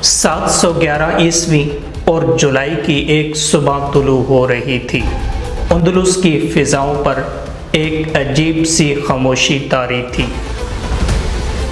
711 عیسوی اور جولائی کی ایک صبح طلوع ہو رہی تھی۔ اندلس کی فضاؤں پر ایک عجیب سی خاموشی طاری تھی۔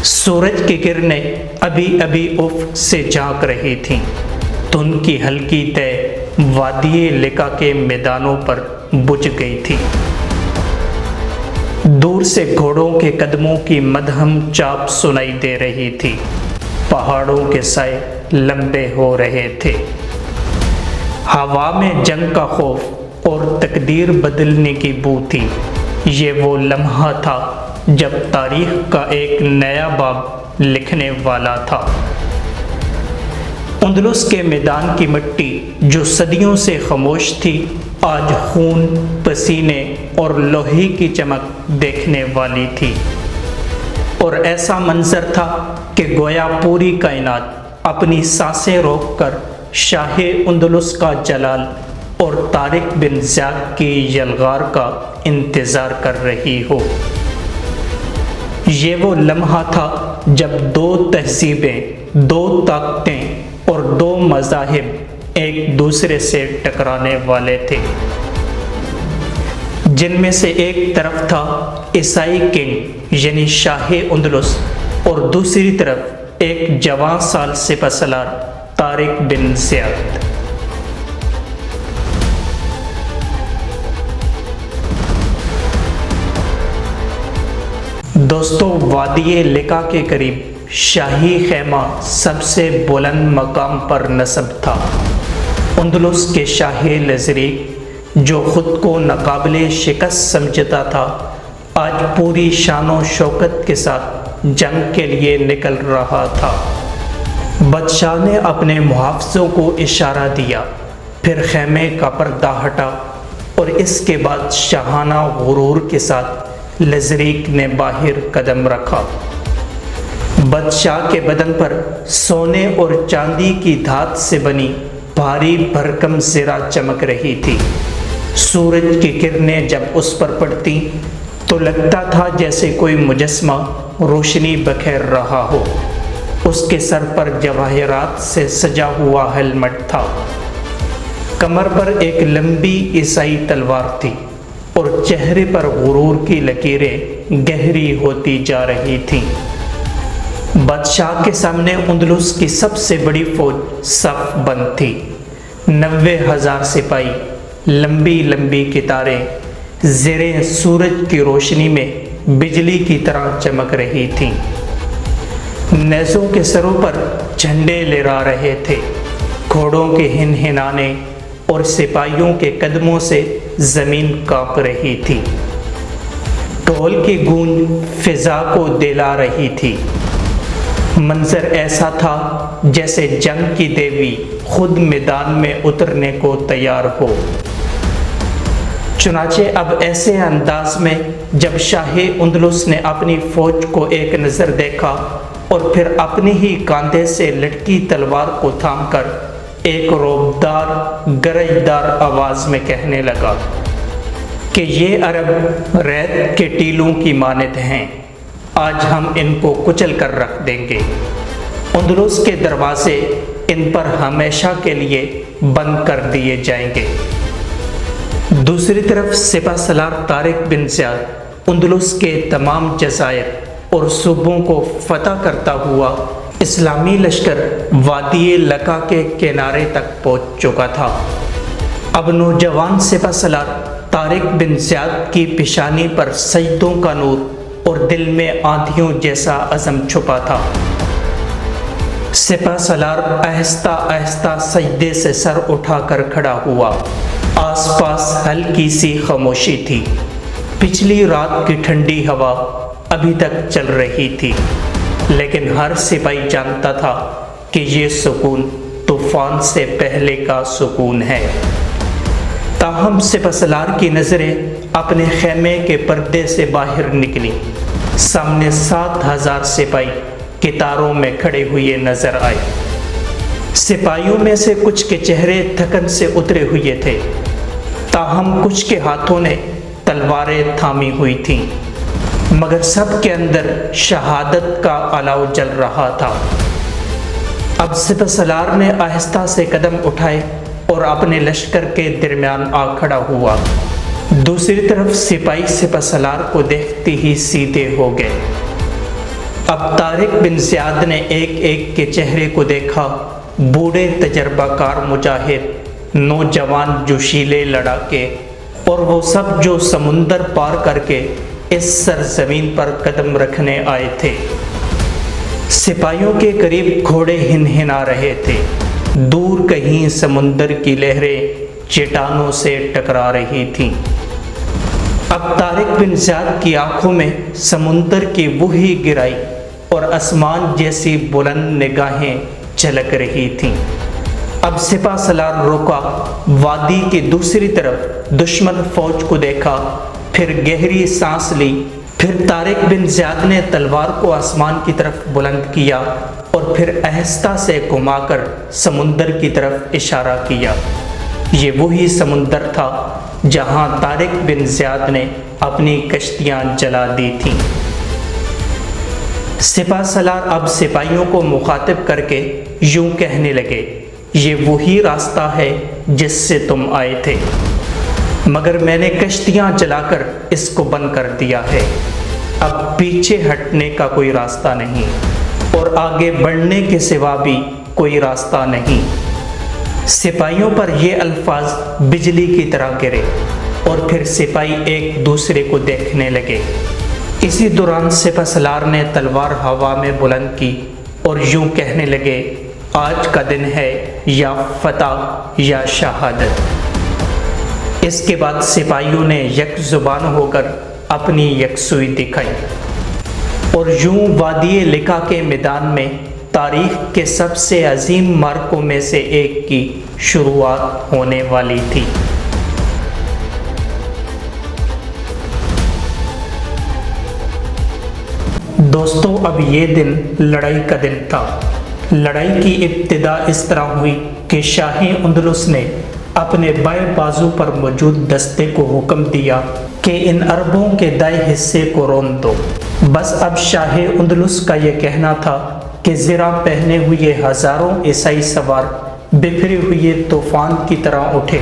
سورج کی کرنیں ابھی ابھی افق سے جھانک رہی تھیں۔ دھند کی ہلکی تہ وادی لکا کے میدانوں پر بجھ گئی تھی۔ دور سے گھوڑوں کے قدموں کی مدھم چاپ سنائی دے رہی تھی۔ پہاڑوں کے سائے لمبے ہو رہے تھے۔ ہوا میں جنگ کا خوف اور تقدیر بدلنے کی بو تھی۔ یہ وہ لمحہ تھا جب تاریخ کا ایک نیا باب لکھنے والا تھا۔ اندلس کے میدان کی مٹی جو صدیوں سے خاموش تھی، آج خون، پسینے اور لوہے کی چمک دیکھنے والی تھی۔ اور ایسا منظر تھا کہ گویا پوری کائنات اپنی سانسیں روک کر شاہ اندلس کا جلال اور طارق بن زیاد کی یلغار کا انتظار کر رہی ہو۔ یہ وہ لمحہ تھا جب دو تہذیبیں، دو طاقتیں اور دو مذاہب ایک دوسرے سے ٹکرانے والے تھے، جن میں سے ایک طرف تھا عیسائی کنگ یعنی شاہ اندلس اور دوسری طرف ایک جوان سال سپہ سالار طارق بن زیاد۔ دوستو، وادی لکا کے قریب شاہی خیمہ سب سے بلند مقام پر نصب تھا۔ اندلس کے شاہ لزریک جو خود کو ناقابل شکست سمجھتا تھا، آج پوری شان و شوکت کے ساتھ جنگ کے لیے نکل رہا تھا۔ بادشاہ نے اپنے محافظوں کو اشارہ دیا، پھر خیمے کا پردہ ہٹا اور اس کے بعد شاہانہ غرور کے ساتھ لزریک نے باہر قدم رکھا۔ بادشاہ کے بدن پر سونے اور چاندی کی دھات سے بنی بھاری بھرکم زرہ چمک رہی تھی۔ سورج کی کرنیں جب اس پر پڑتی تو لگتا تھا جیسے کوئی مجسمہ روشنی بکھیر رہا ہو۔ اس کے سر پر جواہرات سے سجا ہوا ہیلمٹ تھا۔ کمر پر ایک لمبی عیسائی تلوار تھی اور چہرے پر غرور کی لکیریں گہری ہوتی جا رہی تھیں۔ بادشاہ کے سامنے اندلس کی سب سے بڑی فوج صف بند تھی۔ 90,000 سپاہی لمبی لمبی قطاریں زیر سورج کی روشنی میں بجلی کی طرح چمک رہی تھیں۔ نیزوں کے سروں پر جھنڈے لہرا رہے تھے۔ گھوڑوں کے ہنہنانے اور سپاہیوں کے قدموں سے زمین کانپ رہی تھی۔ ڈھول کی گونج فضا کو دہلا رہی تھی۔ منظر ایسا تھا جیسے جنگ کی دیوی خود میدان میں اترنے کو تیار ہو۔ چنانچہ اب ایسے انداز میں جب شاہ اندلس نے اپنی فوج کو ایک نظر دیکھا اور پھر اپنی ہی کاندھے سے لٹکی تلوار کو تھام کر ایک رعبدار گرجدار آواز میں کہنے لگا کہ یہ عرب ریت کے ٹیلوں کی مانند ہیں، آج ہم ان کو کچل کر رکھ دیں گے۔ اندلس کے دروازے ان پر ہمیشہ کے لیے بند کر دیے جائیں گے۔ دوسری طرف سپہ سالار طارق بن زیاد اندلس کے تمام جزائر اور صوبوں کو فتح کرتا ہوا اسلامی لشکر وادی لکا کے کنارے تک پہنچ چکا تھا۔ اب نوجوان سپہ سالار طارق بن زیاد کی پیشانی پر سجدوں کا نور اور دل میں آندھیوں جیسا عزم چھپا تھا۔ سپہ سالار آہستہ آہستہ سجدے سے سر اٹھا کر کھڑا ہوا۔ آس پاس ہلکی سی خاموشی تھی۔ پچھلی رات کی ٹھنڈی ہوا ابھی تک چل رہی تھی، لیکن ہر سپاہی جانتا تھا کہ یہ سکون طوفان سے پہلے کا سکون ہے۔ تاہم سپہ سالار کی نظریں اپنے خیمے کے پردے سے باہر نکلی۔ سامنے 7,000 سپاہی قطاروں میں کھڑے ہوئے نظر آئے۔ سپاہیوں میں سے کچھ کے چہرے تھکن سے اترے ہوئے تھے، تاہم کچھ کے ہاتھوں نے تلواریں تھامی ہوئی تھیں، مگر سب کے اندر شہادت کا الاؤ جل رہا تھا۔ اب سپہ سالار نے آہستہ سے قدم اٹھائے اور اپنے لشکر کے درمیان آ کھڑا ہوا۔ دوسری طرف سپاہی سپہ سالار کو دیکھتے ہی سیدھے ہو گئے۔ اب طارق بن زیاد نے ایک ایک کے چہرے کو دیکھا۔ بوڑھے تجربہ کار مجاہد، نوجوان جوشیلے لڑاکے، اور وہ سب جو سمندر پار کر کے اس سرزمین پر قدم رکھنے آئے تھے۔ سپاہیوں کے قریب گھوڑے ہنہنا رہے تھے۔ دور کہیں سمندر کی لہریں چٹانوں سے ٹکرا رہی تھیں۔ اب طارق بن زیاد کی آنکھوں میں سمندر کی وہی گہرائی اور آسمان جیسی بلند نگاہیں جھلک رہی تھیں۔ اب سپہ سالار رکا، وادی کی دوسری طرف دشمن فوج کو دیکھا، پھر گہری سانس لی، پھر طارق بن زیاد نے تلوار کو آسمان کی طرف بلند کیا اور پھر آہستہ سے گھما کر سمندر کی طرف اشارہ کیا۔ یہ وہی سمندر تھا جہاں طارق بن زیاد نے اپنی کشتیاں جلا دی تھیں۔ سپہ سالار اب سپاہیوں کو مخاطب کر کے یوں کہنے لگے، یہ وہی راستہ ہے جس سے تم آئے تھے، مگر میں نے کشتیاں جلا کر اس کو بند کر دیا ہے۔ اب پیچھے ہٹنے کا کوئی راستہ نہیں اور آگے بڑھنے کے سوا بھی کوئی راستہ نہیں۔ سپاہیوں پر یہ الفاظ بجلی کی طرح گرے اور پھر سپاہی ایک دوسرے کو دیکھنے لگے۔ اسی دوران سپہ سالار نے تلوار ہوا میں بلند کی اور یوں کہنے لگے، آج کا دن ہے یا فتح یا شہادت۔ اس کے بعد سپاہیوں نے یک زبان ہو کر اپنی یکسوئی دکھائی اور یوں وادی لکا کے میدان میں تاریخ کے سب سے عظیم معرکوں میں سے ایک کی شروعات ہونے والی تھی۔ دوستو، اب یہ دن لڑائی کا دن تھا۔ لڑائی کی ابتدا اس طرح ہوئی کہ شاہ اندلس نے اپنے بائیں بازو پر موجود دستے کو حکم دیا کہ ان عربوں کے دائیں حصے کو رون دو۔ بس اب شاہ اندلس کا یہ کہنا تھا کہ زرہ پہنے ہوئے ہزاروں عیسائی سوار بکھرے ہوئے طوفان کی طرح اٹھے۔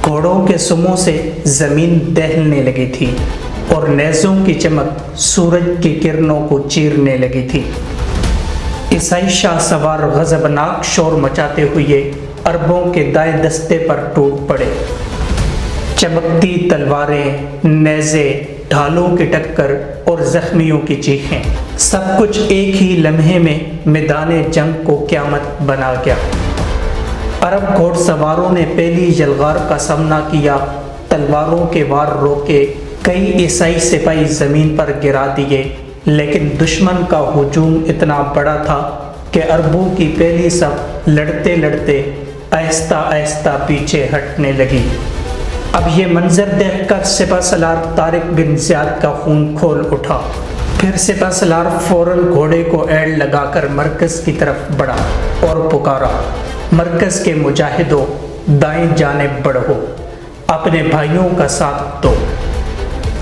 گھوڑوں کے سموں سے زمین دہلنے لگی تھی اور نیزوں کی چمک سورج کی کرنوں کو چیرنے لگی تھی۔ عیسائی شاہ سوار غضبناک شور مچاتے ہوئے عربوں کے دائیں دستے پر ٹوٹ پڑے۔ چمکتی تلواریں، نیزے، ڈھالوں کی ٹکر اور زخمیوں کی چیخیں، سب کچھ ایک ہی لمحے میں میدان جنگ کو قیامت بنا گیا۔ عرب گھوڑ سواروں نے پہلی یلغار کا سامنا کیا، تلواروں کے وار روکے، کئی عیسائی سپاہی زمین پر گرا دیے، لیکن دشمن کا ہجوم اتنا بڑا تھا کہ عربوں کی پہلی صف لڑتے لڑتے آہستہ آہستہ پیچھے ہٹنے لگی۔ اب یہ منظر دیکھ کر سپہ سالار طارق بن زیاد کا خون کھول اٹھا۔ پھر سپہ سالار فوراً گھوڑے کو ایڑ لگا کر مرکز کی طرف بڑھا اور پکارا، مرکز کے مجاہدوں، دائیں جانب بڑھو، اپنے بھائیوں کا ساتھ دو۔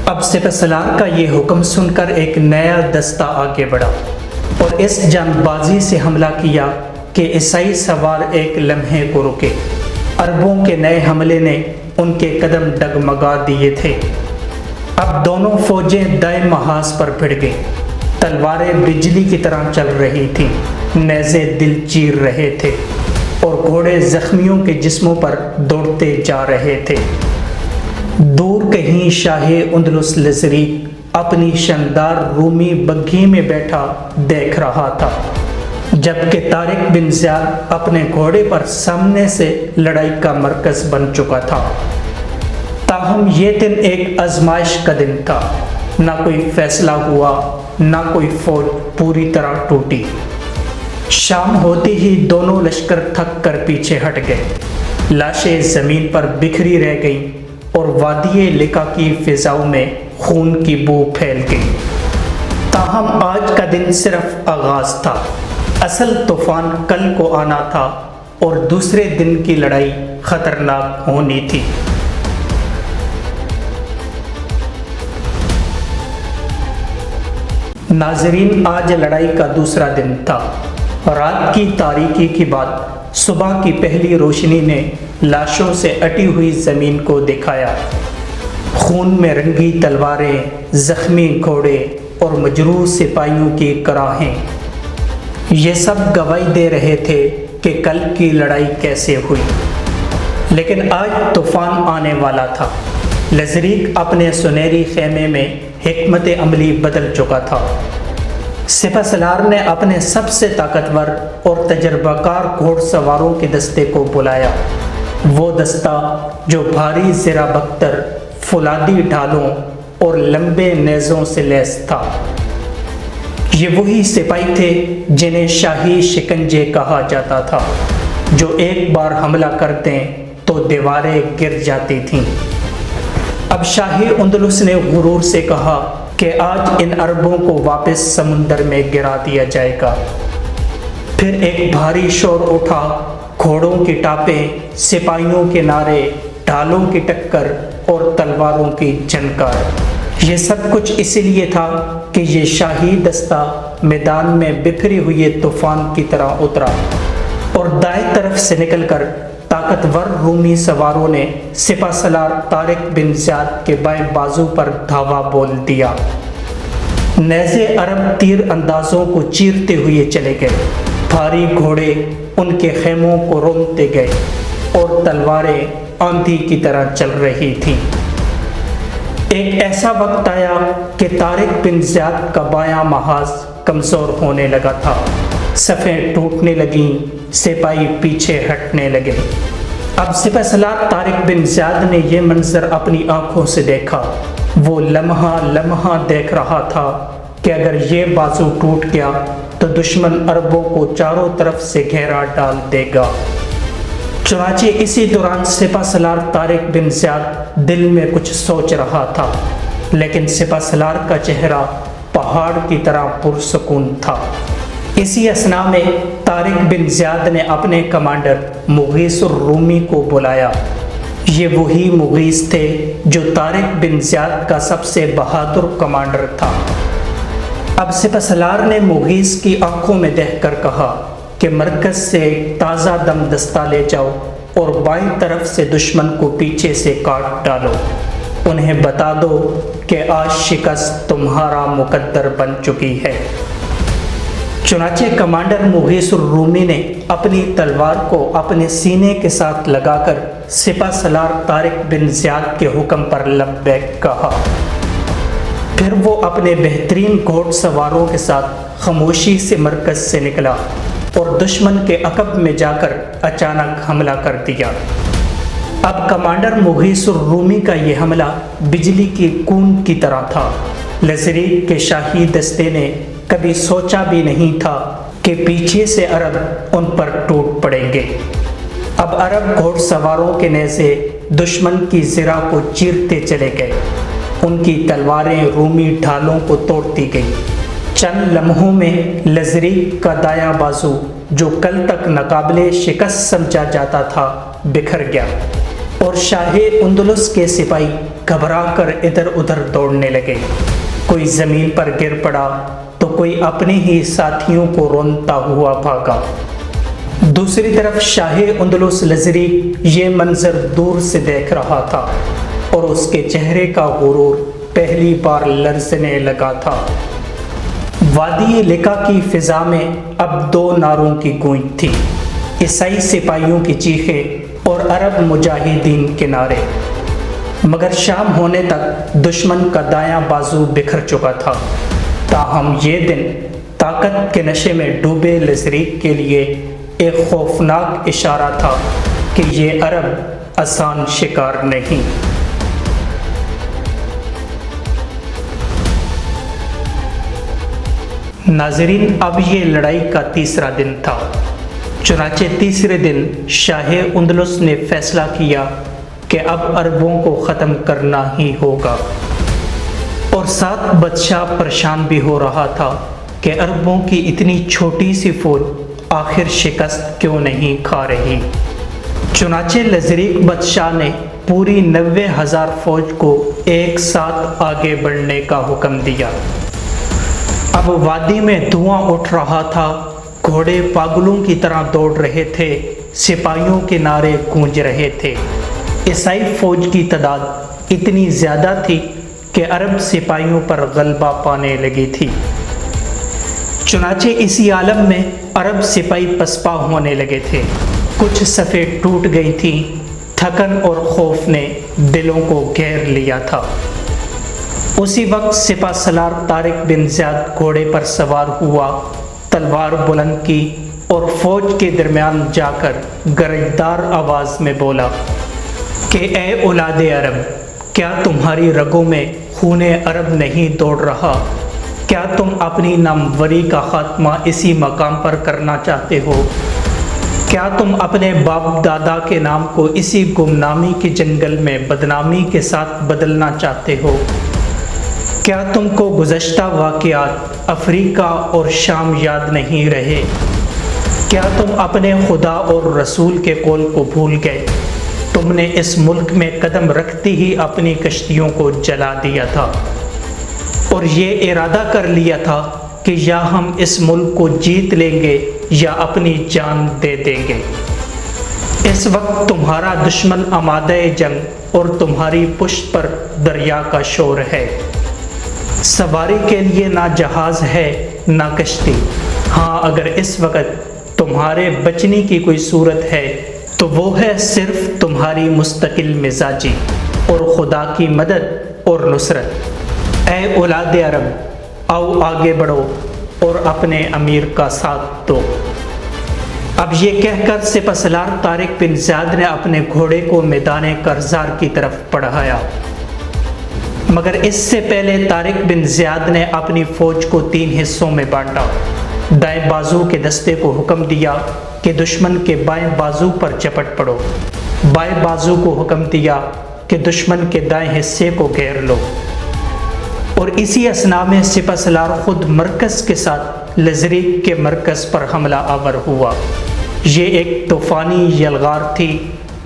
اب سپہ سالار کا یہ حکم سن کر ایک نیا دستہ آگے بڑھا اور اس جان بازی سے حملہ کیا کہ عیسائی سوار ایک لمحے کو رکے۔ عربوں کے نئے حملے نے ان کے قدم ڈگمگا دیے تھے۔ اب دونوں فوجیں دائیں محاذ پر بھڑ گئیں، تلواریں بجلی کی طرح چل رہی تھیں، نیزے دل چیر رہے تھے اور گھوڑے زخمیوں کے جسموں پر دوڑتے جا رہے تھے۔ دور کہیں شاہ اندلس لزریق اپنی شاندار رومی بگھی میں بیٹھا دیکھ رہا تھا، جبکہ طارق بن زیاد اپنے گھوڑے پر سامنے سے لڑائی کا مرکز بن چکا تھا۔ تاہم یہ دن ایک آزمائش کا دن تھا، نہ کوئی فیصلہ ہوا، نہ کوئی فوج پوری طرح ٹوٹی۔ شام ہوتے ہی دونوں لشکر تھک کر پیچھے ہٹ گئے، لاشیں زمین پر بکھری رہ گئیں اور وادی لکا کی فضاؤں میں خون کی بو پھیل گئی۔ تاہم آج کا دن صرف آغاز تھا، اصل طوفان کل کو آنا تھا اور دوسرے دن کی لڑائی خطرناک ہونی تھی۔ ناظرین، آج لڑائی کا دوسرا دن تھا رات کی تاریکی کے بعد صبح کی پہلی روشنی نے لاشوں سے اٹی ہوئی زمین کو دکھایا۔ خون میں رنگی تلواریں، زخمی گھوڑے اور مجروح سپاہیوں کی کراہیں، یہ سب گواہی دے رہے تھے کہ کل کی لڑائی کیسے ہوئی۔ لیکن آج طوفان آنے والا تھا۔ لزریک اپنے سنہری خیمے میں حکمت عملی بدل چکا تھا۔ سپہ سالار نے اپنے سب سے طاقتور اور تجربہ کار گھوڑ سواروں کے دستے کو بلایا، وہ دستہ جو بھاری زرہ بختر، فولادی ڈھالوں اور لمبے نیزوں سے لیس تھا۔ یہ وہی سپاہی تھے جنہیں شاہی شکنجے کہا جاتا تھا، جو ایک بار حملہ کرتے تو دیواریں گر جاتی تھیں۔ اب شاہی اندلس نے غرور سے کہا کہ آج ان عربوں کو واپس سمندر میں گرا دیا جائے گا۔ پھر ایک بھاری شور اٹھا، گھوڑوں کی ٹاپیں، سپاہیوں کے نعرے، ڈھالوں کی ٹکر اور تلواروں کی جھنکار۔ یہ سب کچھ اسی لیے تھا کہ یہ شاہی دستہ میدان میں بکھری ہوئی طوفان کی طرح اترا اور دائیں طرف سے نکل کر طاقتور رومی سواروں نے سپہ سالار طارق بن زیاد کے بائیں بازو پر دھاوا بول دیا۔ نیزے عرب تیر اندازوں کو چیرتے ہوئے چلے گئے، بھاری گھوڑے ان کے خیموں کو رونتے گئے اور تلواریں آندھی کی طرح چل رہی تھیں۔ ایک ایسا وقت آیا کہ طارق بن زیاد کا بایاں محاذ کمزور ہونے لگا تھا، صفیں ٹوٹنے لگیں، سپاہی پیچھے ہٹنے لگے۔ اب سپہ سالار طارق بن زیاد نے یہ منظر اپنی آنکھوں سے دیکھا۔ وہ لمحہ لمحہ دیکھ رہا تھا کہ اگر یہ بازو ٹوٹ گیا تو دشمن عربوں کو چاروں طرف سے گھیرا ڈال دے گا۔ چنانچہ اسی دوران سپہ سالار طارق بن زیاد دل میں کچھ سوچ رہا تھا، لیکن سپہ سالار کا چہرہ پہاڑ کی طرح پرسکون تھا۔ اسی اثناء میں طارق بن زیاد نے اپنے کمانڈر مغیث الرومی کو بلایا۔ یہ وہی مغیث تھے جو طارق بن زیاد کا سب سے بہادر کمانڈر تھا۔ اب سپہ سالار نے مغیث کی آنکھوں میں دیکھ کر کہا کہ مرکز سے ایک تازہ دم دستہ لے جاؤ اور بائیں طرف سے دشمن کو پیچھے سے کاٹ ڈالو۔ انہیں بتا دو کہ آج شکست تمہارا مقدر بن چکی ہے۔ چنانچہ کمانڈر مغیث الرومی نے اپنی تلوار کو اپنے سینے کے ساتھ لگا کر سپہ سالار طارق بن زیاد کے حکم پر لبیک کہا۔ پھر وہ اپنے بہترین گھوڑ سواروں کے ساتھ خاموشی سے مرکز سے نکلا اور دشمن کے عقب میں جا کر اچانک حملہ کر دیا۔ اب کمانڈر مغیث الرومی کا یہ حملہ بجلی کی کون کی طرح تھا۔ لزریک کے شاہی دستے نے کبھی سوچا بھی نہیں تھا کہ پیچھے سے عرب ان پر ٹوٹ پڑیں گے۔ اب عرب گھوڑ سواروں کے نیزے دشمن کی زرہ کو چیرتے چلے گئے، ان کی تلواریں رومی ڈھالوں کو توڑتی گئیں۔ چند لمحوں میں لزریک کا دایاں بازو جو کل تک ناقابل شکست سمجھا جاتا تھا بکھر گیا اور شاہ اندلس کے سپاہی گھبرا کر ادھر ادھر دوڑنے لگے۔ کوئی زمین پر گر پڑا تو کوئی اپنے ہی ساتھیوں کو رونتا ہوا بھاگا۔ دوسری طرف شاہ اندلس لزریک یہ منظر دور سے دیکھ رہا تھا اور اس کے چہرے کا غرور پہلی بار لرزنے لگا تھا۔ وادی لکا کی فضا میں اب دو نعروں کی گونج تھی، عیسائی سپاہیوں کی چیخیں اور عرب مجاہدین کے نعرے۔ مگر شام ہونے تک دشمن کا دایاں بازو بکھر چکا تھا۔ تاہم یہ دن طاقت کے نشے میں ڈوبے لزریک کے لیے ایک خوفناک اشارہ تھا کہ یہ عرب آسان شکار نہیں۔ ناظرین، اب یہ لڑائی کا تیسرا دن تھا۔ چنانچہ تیسرے دن شاہ اندلس نے فیصلہ کیا کہ اب عربوں کو ختم کرنا ہی ہوگا، اور ساتھ بادشاہ پریشان بھی ہو رہا تھا کہ عربوں کی اتنی چھوٹی سی فوج آخر شکست کیوں نہیں کھا رہی۔ چنانچہ لزریک بادشاہ نے پوری 90,000 فوج کو ایک ساتھ آگے بڑھنے کا حکم دیا۔ اب وادی میں دھواں اٹھ رہا تھا، گھوڑے پاگلوں کی طرح دوڑ رہے تھے، سپاہیوں کے نعرے گونج رہے تھے۔ عیسائی فوج کی تعداد اتنی زیادہ تھی کہ عرب سپاہیوں پر غلبہ پانے لگی تھی۔ چنانچہ اسی عالم میں عرب سپاہی پسپا ہونے لگے تھے۔ کچھ صفیں ٹوٹ گئی تھیں، تھکن اور خوف نے دلوں کو گھیر لیا تھا۔ اسی وقت سپہ سالار طارق بن زیاد گھوڑے پر سوار ہوا، تلوار بلند کی اور فوج کے درمیان جا کر گرجدار آواز میں بولا کہ اے اولاد عرب، کیا تمہاری رگوں میں خون عرب نہیں دوڑ رہا؟ کیا تم اپنی ناموری کا خاتمہ اسی مقام پر کرنا چاہتے ہو؟ کیا تم اپنے باپ دادا کے نام کو اسی گمنامی کے جنگل میں بدنامی کے ساتھ بدلنا چاہتے ہو؟ کیا تم کو گزشتہ واقعات افریقہ اور شام یاد نہیں رہے؟ کیا تم اپنے خدا اور رسول کے قول کو بھول گئے؟ تم نے اس ملک میں قدم رکھتی ہی اپنی کشتیوں کو جلا دیا تھا اور یہ ارادہ کر لیا تھا کہ یا ہم اس ملک کو جیت لیں گے یا اپنی جان دے دیں گے۔ اس وقت تمہارا دشمن آمادہ جنگ اور تمہاری پشت پر دریا کا شور ہے۔ سواری کے لیے نہ جہاز ہے نہ کشتی۔ ہاں، اگر اس وقت تمہارے بچنے کی کوئی صورت ہے تو وہ ہے صرف تمہاری مستقل مزاجی اور خدا کی مدد اور نصرت۔ اے اولاد عرب، آؤ آگے بڑھو اور اپنے امیر کا ساتھ دو۔ اب یہ کہہ کر سپہ سالار طارق بن زیاد نے اپنے گھوڑے کو میدان کرزار کی طرف بڑھایا، مگر اس سے پہلے طارق بن زیاد نے اپنی فوج کو 3 حصوں میں بانٹا۔ دائیں بازو کے دستے کو حکم دیا کہ دشمن کے بائیں بازو پر چپٹ پڑو، بائیں بازو کو حکم دیا کہ دشمن کے دائیں حصے کو گھیر لو، اور اسی اثناء میں سپہ سالار خود مرکز کے ساتھ لذریک کے مرکز پر حملہ آور ہوا۔ یہ ایک طوفانی یلغار تھی۔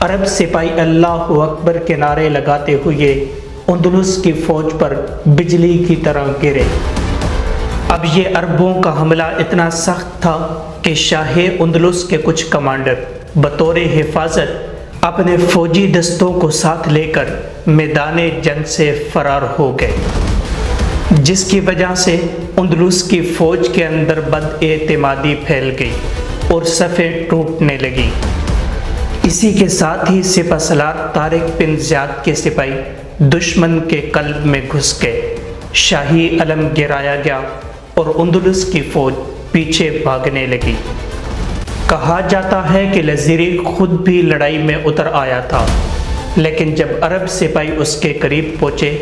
عرب سپاہی اللہ اکبر کے نعرے لگاتے ہوئے اندلس کی فوج پر بجلی کی طرح گرے۔ اب یہ عربوں کا حملہ اتنا سخت تھا کہ شاہ اندلس کے کچھ کمانڈر بطور حفاظت اپنے فوجی دستوں کو ساتھ لے کر میدان جنگ سے فرار ہو گئے، جس کی وجہ سے اندلس کی فوج کے اندر بد اعتمادی پھیل گئی اور صفیں ٹوٹنے لگی۔ اسی کے ساتھ ہی سپہ سالار طارق بن زیاد کے سپاہی دشمن کے قلب میں گھس گئے، شاہی علم گرایا گیا اور اندلس کی فوج پیچھے بھاگنے لگی۔ کہا جاتا ہے کہ لذریک خود بھی لڑائی میں اتر آیا تھا، لیکن جب عرب سپاہی اس کے قریب پہنچے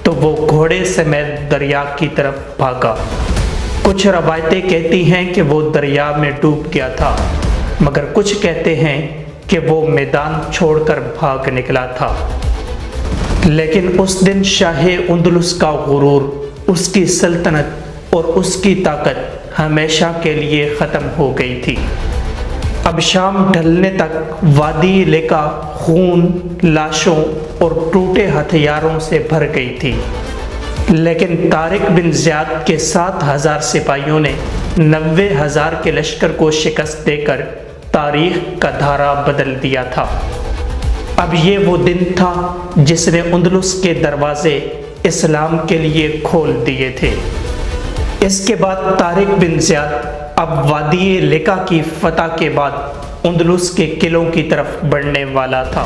تو وہ گھوڑے سمیت دریا کی طرف بھاگا۔ کچھ روایتیں کہتی ہیں کہ وہ دریا میں ڈوب گیا تھا، مگر کچھ کہتے ہیں کہ وہ میدان چھوڑ کر بھاگ نکلا تھا۔ لیکن اس دن شاہ اندلس کا غرور، اس کی سلطنت اور اس کی طاقت ہمیشہ کے لیے ختم ہو گئی تھی۔ اب شام ڈھلنے تک وادی لیکا خون، لاشوں اور ٹوٹے ہتھیاروں سے بھر گئی تھی، لیکن طارق بن زیاد کے 7,000 سپاہیوں نے 90,000 کے لشکر کو شکست دے کر تاریخ کا دھارا بدل دیا تھا۔ اب یہ وہ دن تھا جس نے اندلس کے دروازے اسلام کے لیے کھول دیے تھے۔ اس کے بعد طارق بن زیاد اب وادی لیکا کی فتح کے بعد اندلس کے قلعوں کی طرف بڑھنے والا تھا۔